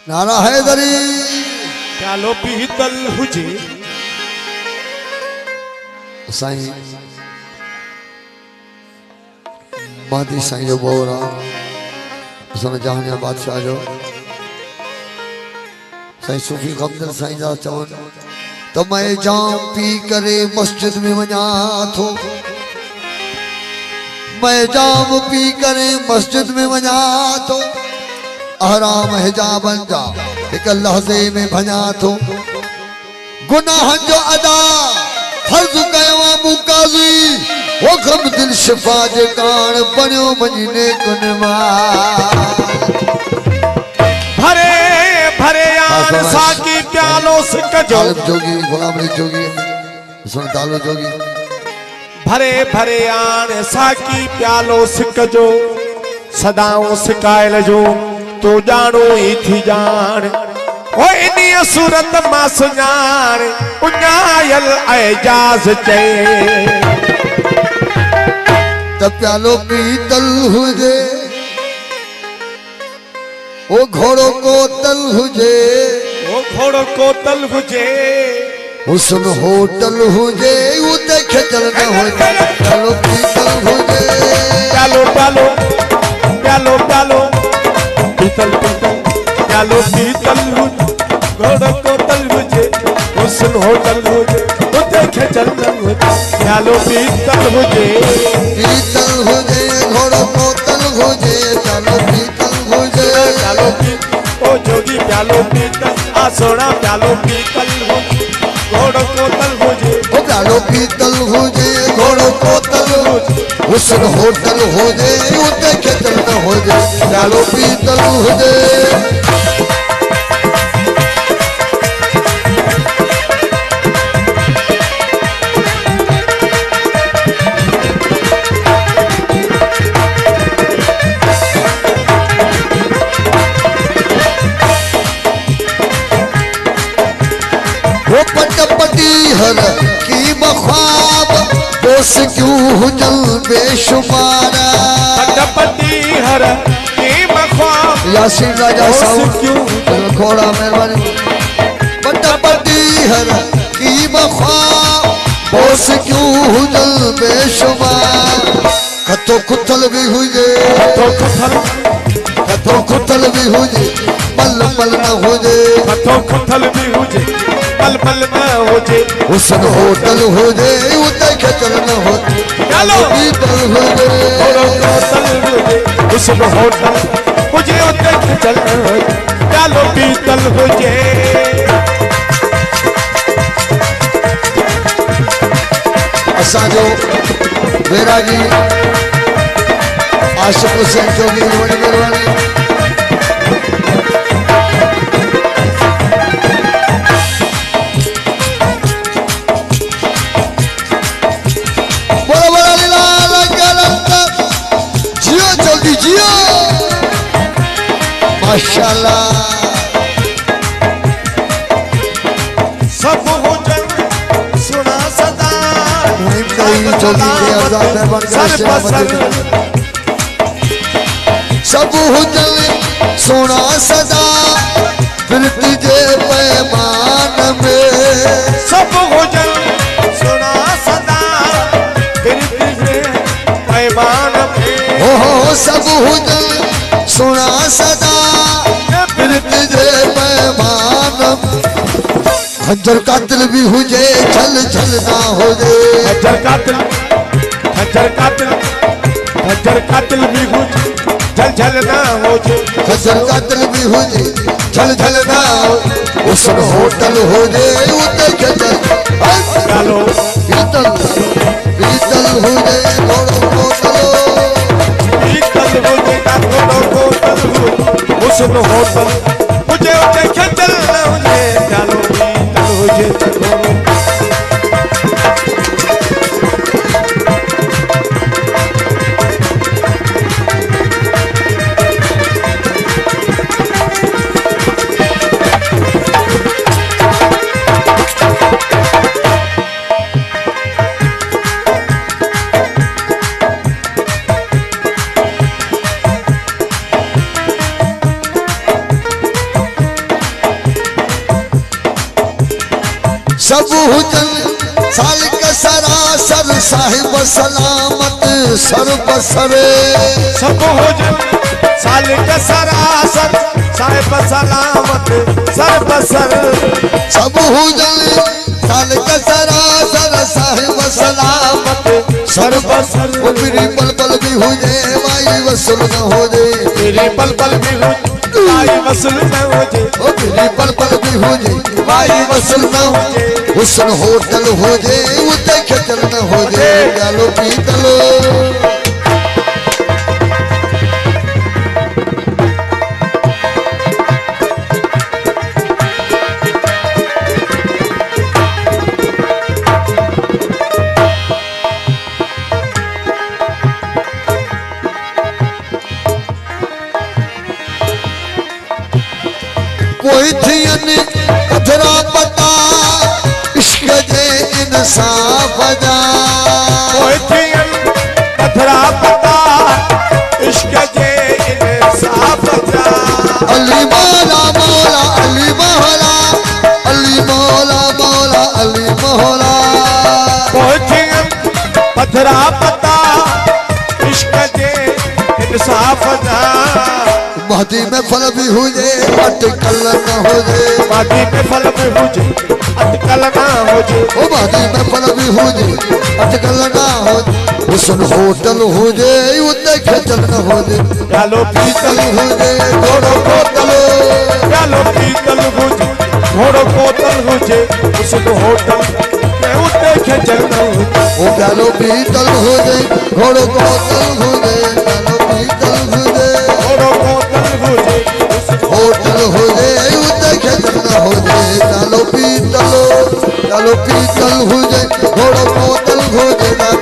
नारा हैदरी प्यालो पीतल हुजे साईं मादी साईं जो बोरा सुन जहानिया बादशाह जो साईं सूफी कमदर साईं जा चवन तो मैं जाम पी करे मस्जिद में वञा थो मैं जाम पी करे मस्जिद में वञा थो अहराम हिजाबन जा एक लहज़े में भञा थो गुनाहन जो अदा फर्ज कयो मुकाज़ी वो गम दिल शिफा जे कान बणियो महीने कुनमा भरे भरे यार साकी प्यालो सिकजो जोगी गुलाम अली जोगी सुन तालो जोगी भरे भरे यार साकी प्यालो सिकजो सदाओं सिकायल जो तो जानो ही थी जान ओ इन्हीं सूरत मां सुञाण उन्यायल एजाज चे त प्यालो पीतल हुजे ओ घोड़ो को तल हुजे ओ घोड़ो को तल हुजे हुस्न होटल हुजे उते खचल न हो प्यालो पीतल हुजे प्यालो प्यालो प्यालो प्यालो पीतल पीतल प्यालो पीतल हुजे घोड़ो को तल हुजे हुस्न होटल हुजे उते खचल न हो प्यालो पीतल हुजे घोड़ो को तल हुजे प्यालो पीतल हुजे प्यालो ओ जोगी प्यालो पीतल आ सोना प्यालो पीतल हो घोड़ो को तल हुजे ओ प्यालो पीतल हुजे घोड़ो को तल हुजे हुस्न होटल हुजे उते खचल न हुजे प्यालो पीतल हुजे हर की बख्वाब दोस क्यों जल बेशुमारा पटपटी हर की बख्वाब यासीन राजा साहब क्यों घोड़ा मेहरबानी पटपटी हर की बख्वाब दोस क्यों जल बेशुमार खतो खुथल भी हुजे खतो खुथल भी हुजे पल पल न हुजे खतो खुथल भी हुजे पल पल न होजे हुस्न होटल होजे उते खचल न हो चलो पीतल होजे हुस्न होटल मुझे उते खचल न हो चलो पीतल होजे असांजो बैरागी आशिक हुसैन जोगी वॾी महिरबानी माशाल्लाह सब हुजन सुना सदा जोगी के आजाद में बन सब हुजन सुना सदा प्रीति जे पैमान में सब हुजन सुना सदा प्रीति जे पैमान में हो सब हुजन सुना सदा प्रीति जे पैमान खंजर कातिल भी हुजे छल छल ना होजे खंजर कातिल भी हुजे छल छल ना होजे खंजर कातिल भी हुजे छल छल ना हुस्न होटल होजे उते खचल चलो पीतल पीतल होजे घोड़ो को तलो पीतल होजे घोड़ो को तलो हुस्न होटल मुझे उते खचल ना होजे चलो पीतल होजे घोड़ो सब हुजन साल का सरासर साहिब सलामत सर बसरे सब हुजन साल का सरासर साहिब सलामत सर बसर सब हुजन साल का सरासर साहिब सलामत सर बसर वो मेरी पल पल भी हो जाए माई वसूल न हो जाए मेरी पल पल भी हो माई वसूल न हो जाए ओ मेरी पल पल भी हो जाए माई वसूल न हो जाए हुस्न होटल हो जाए वो देखे चल न हो जाए डालो पीतलो कोई थियन अधरा पता इश्क जे इंसाफ जा कोई थियन अधरा पता इश्क जे इंसाफ जा अली मौला मौला अली मौला अली मौला मौला अली मौला कोई थियन अधरा पता इश्क जे इंसाफ जा महदी में फल भी हो जाए अटकल न हो जाए माटी में फल में हो जाए अटकल ना हो जाए ओ महदी में फल भी हो जाए अटकल न हो जाए हुस्न होटल हो जाए वो देखे चल न हो जाए डालो पीतल हो जाए घोड़ो बोतलो डालो पीतल हो जाए घोड़ो बोतल हो जाए उसको होटल में उठे खेचल न हो जाए ओ डालो पीतल हो जाए घोड़ो बोतल हो जाए डालो पीतल हो जाए घोड़ो बोतल हो जाए उसको होटल हो जाए उते खेतन हो जाए डालो पीतल हो जाए घोड़ो बोतल हो जाए